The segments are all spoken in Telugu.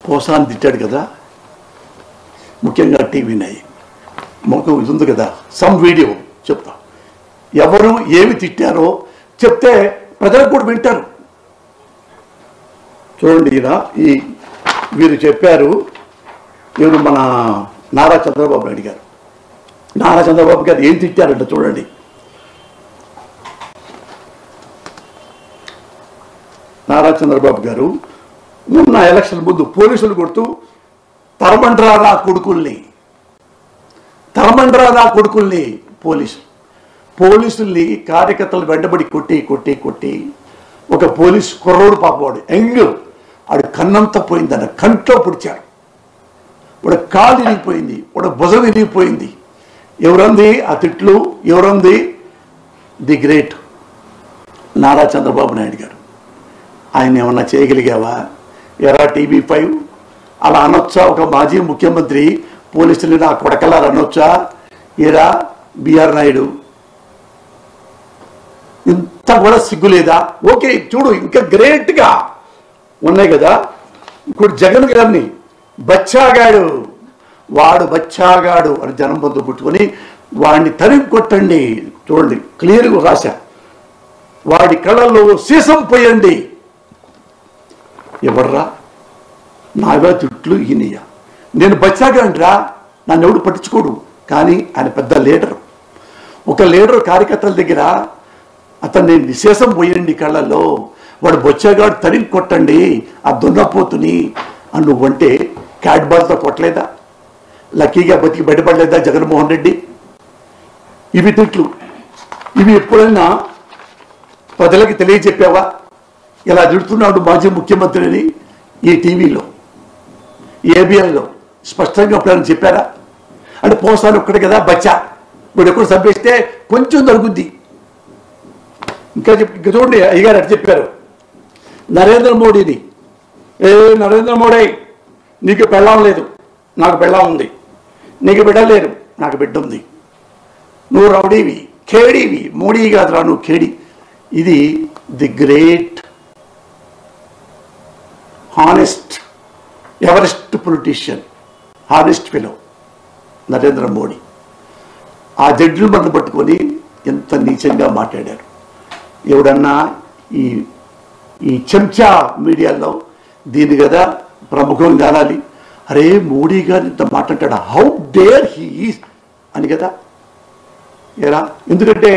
పోసాన్ని తిట్టాడు కదా, ముఖ్యంగా టీవీ9 మాకు ఇది ఉంది కదా, సమ్ వీడియో చెప్తా. ఎవరు ఏమి తిట్టారో చెప్తే ప్రజలకు కూడా వింటారు. చూడండి, వీరు చెప్పారు. ఎవరు? మన నారా చంద్రబాబు నాయుడు గారు. నారా చంద్రబాబు గారు ఏం తిట్టారంట చూడండి. నారా చంద్రబాబు గారు మొన్న ఎలక్షన్ ముందు పోలీసులు కొడుతూ తరమండ్రా నా కొడుకుల్ని పోలీసుల్ని కార్యకర్తలు వెంటబడి కొట్టి ఒక పోలీసు కుర్రోడు పాపవాడు ఆడు కన్నంతా పోయిందన్న, కంట్లో పొడిచాడు. వాడు కాలు విరిగిపోయింది, వాడు భుజం విరిగిపోయింది. ఎవరంది ఆ తిట్లు? ఎవరంది? ది గ్రేట్ నారా చంద్రబాబు నాయుడు గారు. ఆయన ఏమన్నా చేయగలిగావా? ఎరా టీవీ5 అలా అనొచ్చా? ఒక మాజీ ముఖ్యమంత్రి పోలీసులు నా కొడకలారు అనొచ్చా? ఏరా బిఆర్ నాయుడు, ఇంత కూడా సిగ్గులేదా? ఓకే, చూడు ఇంకా గ్రేట్గా ఉన్నాయి కదా. ఇప్పుడు జగన్ గారిని వాడు బచ్చాగాడు అని జనం బంధు పుట్టుకొని వాడిని తరిమి కొట్టండి. చూడండి, క్లియర్గా రాశా. వాడి కళ్ళల్లో సీసం పోయండి. ఎవర్రా? నాగా తిట్లు ఈయనయ్య. నేను బచ్చాగాండ్రా, నన్ను ఎవడు పట్టించుకోడు. కానీ ఆయన పెద్ద లీడరు. ఒక లీడరు కార్యకర్తల దగ్గర అతన్ని నిశేషం పోయండి కళ్ళల్లో, వాడు బొచ్చాగాడు తరిమి కొట్టండి ఆ దున్నపోతుని అని నువ్వంటే క్యాట్ బాల్తో కొట్టలేదా? లక్కీగా బతికి బయటపడలేదా జగన్మోహన్ రెడ్డి? ఇవి తిట్లు. ఇవి ఎప్పుడైనా ప్రజలకి తెలియజెప్పావా? ఇలా తిడుతున్నాడు మాజీ ముఖ్యమంత్రిని ఈ టీవీలో, ఏబిఎన్లో స్పష్టంగా ఎప్పుడైనా చెప్పారా? అంటే పోసాను ఒక్కడే కదా బచ్చా, వీడు ఎక్కడ చంపేస్తే కొంచెం దొరుకుద్ది. ఇంకా చూడండి, అయ్యగారు అటు చెప్పారు నరేంద్ర మోడీని. నరేంద్ర మోడీ, నీకు పెళ్ళం లేదు, నాకు పెళ్ళం ఉంది. నీకు బిడ్డ లేరు, నాకు బిడ్డ ఉంది. నువ్వు రౌడీవి, ఖేడీవి. మోడీ కాదురా నువ్వు, ఖేడీ. ఇది the great honest Everest politician, honest fellow Narendra Modi. ఆ జడ్జిలు మనం పట్టుకొని ఎంత నీచంగా మాట్లాడారు. ఎవడన్నా ఈ చెంచా మీడియాలో దీన్ని కదా ప్రముఖం కానాలి. అరే మోడీ గారు ఇంత మాట్లాడాడు, హౌ డేర్ హీ ఈజ్ అని కదా. ఏరా, ఎందుకంటే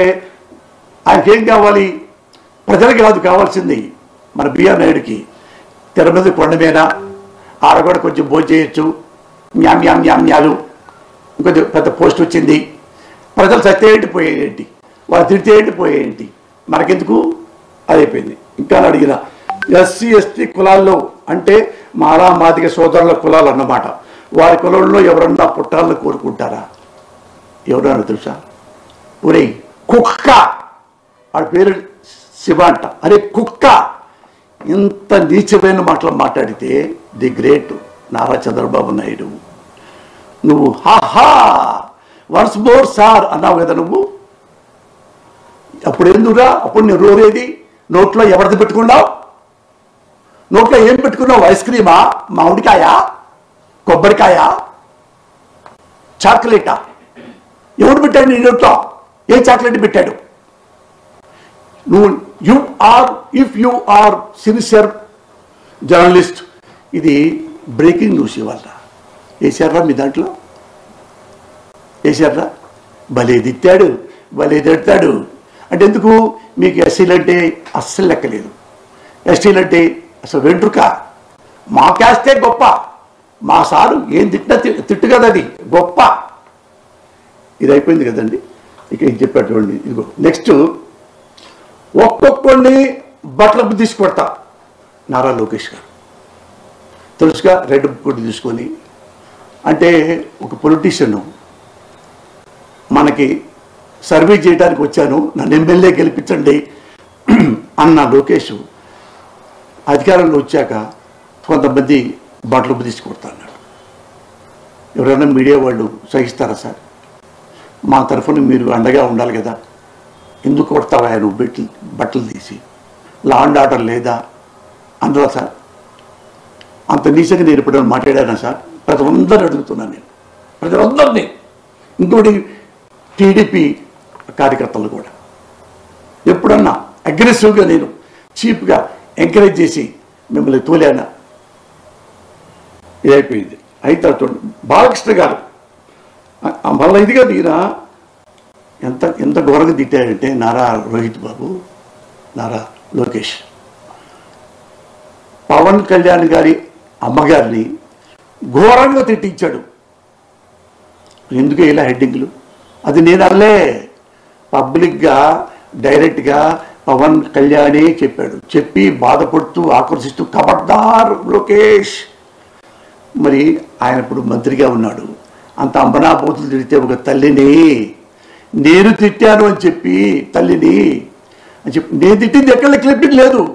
ఆయనకేం కావాలి? ప్రజలకి కాదు కావాల్సింది, మన బిఆర్ నాయుడికి తెర మీద కొండ మీద ఆడ కూడా కొంచెం భోజనం చేయొచ్చు, మ్యాలు ఇంకొంచెం పెద్ద పోస్ట్ వచ్చింది. ప్రజలు సత్యేంటి పోయేంటి, వాళ్ళు తిడితే ఏంటి పోయేంటి, మనకెందుకు? అది అయిపోయింది. ఇంకా అడిగిన ఎస్సీ ఎస్టీ కులాల్లో అంటే మాలా మాదిగ సోదరుల కులాలు అన్నమాట. వారి కులంలో ఎవరన్నా పుట్టాలను కోరుకుంటారా? ఎవరన్నా తెలుసా? ఒరే కుక్క, వాడి పేరు శివ అంట. అరే కుక్క, ఇంత నీచమైన మాటలు మాట్లాడితే ది గ్రేట్ నారా చంద్రబాబు నాయుడు. నువ్వు హాహా వన్స్ మోర్ సార్ అన్నావు కదా నువ్వు. అప్పుడు ఎందుకురా? అప్పుడు నేను రోరేది నోట్లో ఎవరిది పెట్టుకున్నావు? నోట్లో ఏం పెట్టుకున్నావు? ఐస్ క్రీమా, మామిడికాయ, కొబ్బరికాయ, చాక్లెటా? ఎవడు పెట్టాడు నీ నోట్లో? ఏ చాక్లెట్ పెట్టాడు? నువ్వు if you are sincere journalist. ఇది బ్రేకింగ్ న్యూస్ ఇవాళ వేసారా మీ దాంట్లో? వేసారా? భలే తిట్టాడు, భలే తిడతాడు అంటే ఎందుకు? మీకు ఎస్సీలు అంటే అస్సలు లెక్కలేదు. ఎస్టీలు అంటే అసలు వెంట్రుక. మా క్యాస్టే గొప్ప, మా సారు ఏం తిట్టినా తిట్టు కదా, అది గొప్ప. ఇది అయిపోయింది కదండి. ఇక ఇది చెప్పాడు చూడండి. ఇదిగో నెక్స్ట్, ఒక్కొక్కడిని బట్టలకు తీసుకొడతా నారా లోకేష్ గారు. తెలుసుగా, రెడ్ బుక్ తీసుకొని. అంటే ఒక పొలిటీషియన్ మనకి సర్వీస్ చేయడానికి వచ్చాను, నన్ను ఎమ్మెల్యే గెలిపించండి అన్న లోకేష్ అధికారంలో వచ్చాక కొంతమంది బట్టలు తీసుకొడతా అన్నాడు. ఎవరైనా మీడియా వాళ్ళు సహిస్తారా సార్? మా తరఫున మీరు అండగా ఉండాలి కదా. ఎందుకు కొడతావా నువ్వు బట్టలు తీసి? లా అండ్ ఆర్డర్ లేదా అందులో సార్? అంత నీచంగా నేను ఎప్పుడైనా మాట్లాడానా సార్? ప్రజలందరూ అడుగుతున్నాను నేను, ప్రజలందరినీ, ఇంకోటి టీడీపీ కార్యకర్తలు కూడా. ఎప్పుడన్నా అగ్రెసివ్గా నేను చీప్గా ఎంకరేజ్ చేసి మిమ్మల్ని తోలేనా? ఇదైపోయింది. అయితే బాలకృష్ణ గారు మళ్ళీ ఇదిగా ఈయన ఎంత ఘోరంగా తిట్టాడంటే నారా రోహిత్ బాబు, నారా లోకేష్, పవన్ కళ్యాణ్ గారి అమ్మగారిని ఘోరంగా తిట్టించాడు. ఎందుకు ఇలా హెడ్డింగ్లు? అది నేను అనలే, పబ్లిక్గా డైరెక్ట్గా పవన్ కళ్యాణే చెప్పాడు. చెప్పి బాధపడుతూ ఆకర్షిస్తూ ఖబర్దార్ లోకేష్. మరి ఆయన ఇప్పుడు మంత్రిగా ఉన్నాడు, అంత అంబనాపోతులు తిడితే ఒక తల్లిని, నేను తిట్టాను అని చెప్పి తల్లిని అని చెప్పి, నేను తిట్టింది ఎక్కడ క్లిప్పింగ్ లేదు.